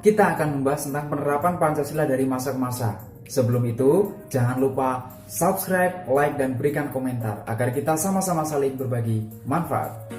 kita akan membahas tentang penerapan Pancasila dari masa ke masa. Sebelum itu, jangan lupa subscribe, like, dan berikan komentar agar kita sama-sama saling berbagi manfaat.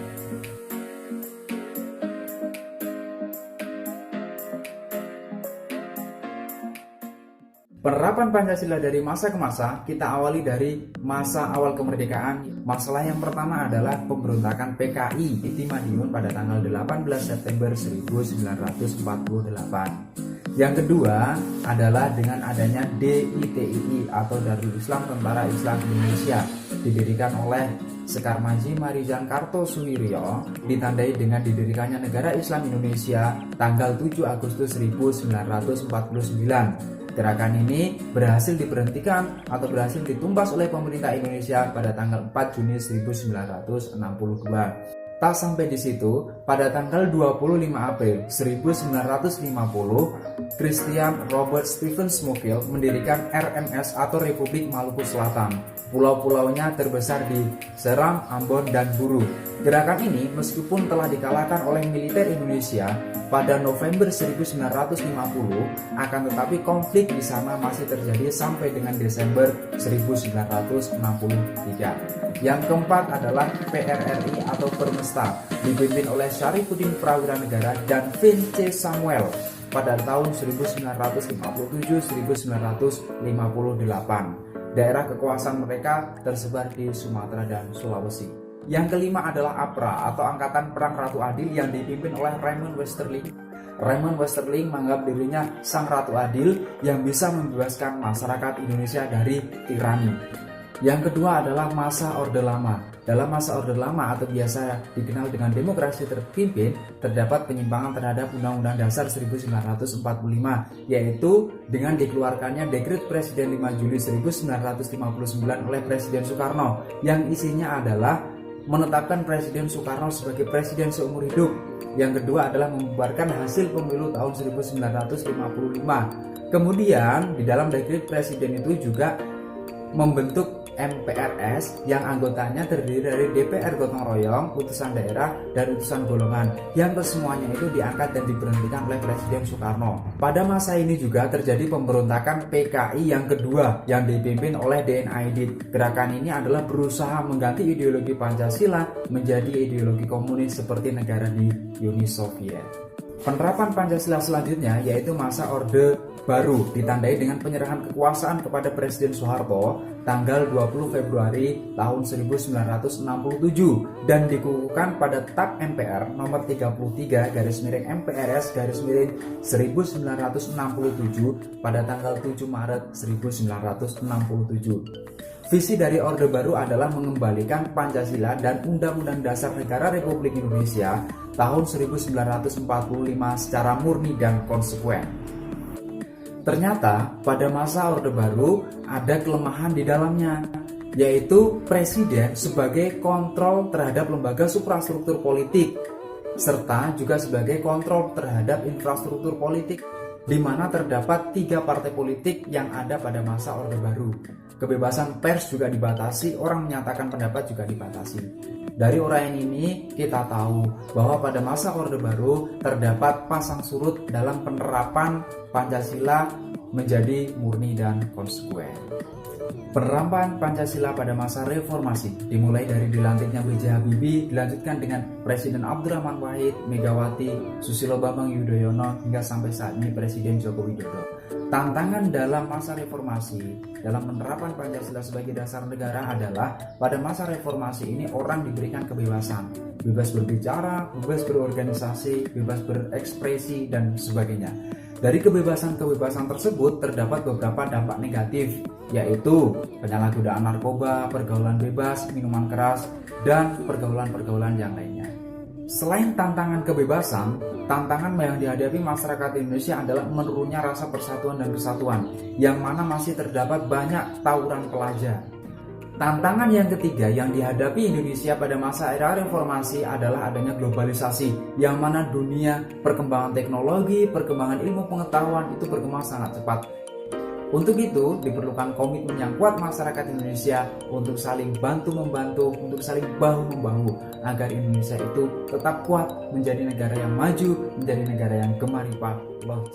Penerapan Pancasila dari masa ke masa, kita awali dari masa awal kemerdekaan. Masalah yang pertama adalah pemberontakan PKI di Madiun pada tanggal 18 September 1948. Yang kedua adalah dengan adanya DITII atau Darul Islam Tentara Islam Indonesia, didirikan oleh Sekar Maji Marijan Kartosuwiryo, ditandai dengan didirikannya Negara Islam Indonesia tanggal 7 Agustus 1949. Gerakan ini berhasil diberhentikan atau berhasil ditumbas oleh pemerintah Indonesia pada tanggal 4 Juni 1962. Tak sampai di situ, pada tanggal 25 April 1950, Christian Robert Stephen Smokill mendirikan RMS atau Republik Maluku Selatan. Pulau-pulaunya terbesar di Seram, Ambon, dan Buru. Gerakan ini meskipun telah dikalahkan oleh militer Indonesia pada November 1950, akan tetapi konflik di sana masih terjadi sampai dengan Desember 1963. Yang keempat adalah PRRI atau Permesta, dipimpin oleh Syarifuddin Prawira Negara dan Vince Samuel pada tahun 1957-1958. Daerah kekuasaan mereka tersebar di Sumatera dan Sulawesi. Yang kelima adalah APRA atau Angkatan Perang Ratu Adil yang dipimpin oleh Raymond Westerling. Raymond Westerling menganggap dirinya sang Ratu Adil yang bisa membebaskan masyarakat Indonesia dari tirani. Yang kedua adalah masa Orde Lama. Dalam masa Orde Lama atau biasa dikenal dengan demokrasi terpimpin, terdapat penyimpangan terhadap Undang-Undang Dasar 1945, yaitu dengan dikeluarkannya Dekret Presiden 5 Juli 1959 oleh Presiden Soekarno, yang isinya adalah menetapkan Presiden Soekarno sebagai presiden seumur hidup. Yang kedua adalah membubarkan hasil pemilu tahun 1955. Kemudian di dalam dekret presiden itu juga membentuk MPRS yang anggotanya terdiri dari DPR gotong royong, utusan daerah, dan utusan golongan, yang kesemuanya itu diangkat dan diberhentikan oleh Presiden Soekarno. Pada masa ini juga terjadi pemberontakan PKI yang kedua yang dipimpin oleh DN Aidit. Gerakan ini adalah berusaha mengganti ideologi Pancasila menjadi ideologi komunis seperti negara di Uni Soviet. Penerapan Pancasila selanjutnya yaitu masa Orde Baru, ditandai dengan penyerahan kekuasaan kepada Presiden Soeharto tanggal 20 Februari tahun 1967 dan dikukuhkan pada TAP MPR nomor 33/MPRS/1967 pada tanggal 7 Maret 1967. Visi dari Orde Baru adalah mengembalikan Pancasila dan Undang-Undang Dasar Negara Republik Indonesia tahun 1945 secara murni dan konsekuen. Ternyata pada masa Orde Baru ada kelemahan di dalamnya, yaitu Presiden sebagai kontrol terhadap lembaga suprastruktur politik, serta juga sebagai kontrol terhadap infrastruktur politik, di mana terdapat 3 partai politik yang ada pada masa Orde Baru. Kebebasan pers juga dibatasi, orang menyatakan pendapat juga dibatasi. Dari uraian ini kita tahu bahwa pada masa Orde Baru terdapat pasang surut dalam penerapan Pancasila menjadi murni dan konsekuen. Penerapan Pancasila pada masa reformasi dimulai dari dilantiknya B.J. Habibie, dilanjutkan dengan Presiden Abdurrahman Wahid, Megawati, Susilo Bambang Yudhoyono, hingga sampai saat ini Presiden Joko Widodo. Tantangan dalam masa reformasi dalam penerapan Pancasila sebagai dasar negara adalah pada masa reformasi ini orang diberikan kebebasan, bebas berbicara, bebas berorganisasi, bebas berekspresi, dan sebagainya. Dari kebebasan-kebebasan tersebut terdapat beberapa dampak negatif, yaitu penyalahgunaan narkoba, pergaulan bebas, minuman keras, dan pergaulan-pergaulan yang lainnya. Selain tantangan kebebasan, tantangan yang dihadapi masyarakat Indonesia adalah menurunnya rasa persatuan dan kesatuan, yang mana masih terdapat banyak tawuran pelajar. Tantangan yang ketiga yang dihadapi Indonesia pada masa era reformasi adalah adanya globalisasi, yang mana dunia perkembangan teknologi, perkembangan ilmu pengetahuan itu berkembang sangat cepat. Untuk itu diperlukan komitmen yang kuat masyarakat Indonesia untuk saling bantu-membantu, untuk saling bahu-membahu agar Indonesia itu tetap kuat menjadi negara yang maju, menjadi negara yang gemaripah. Loh,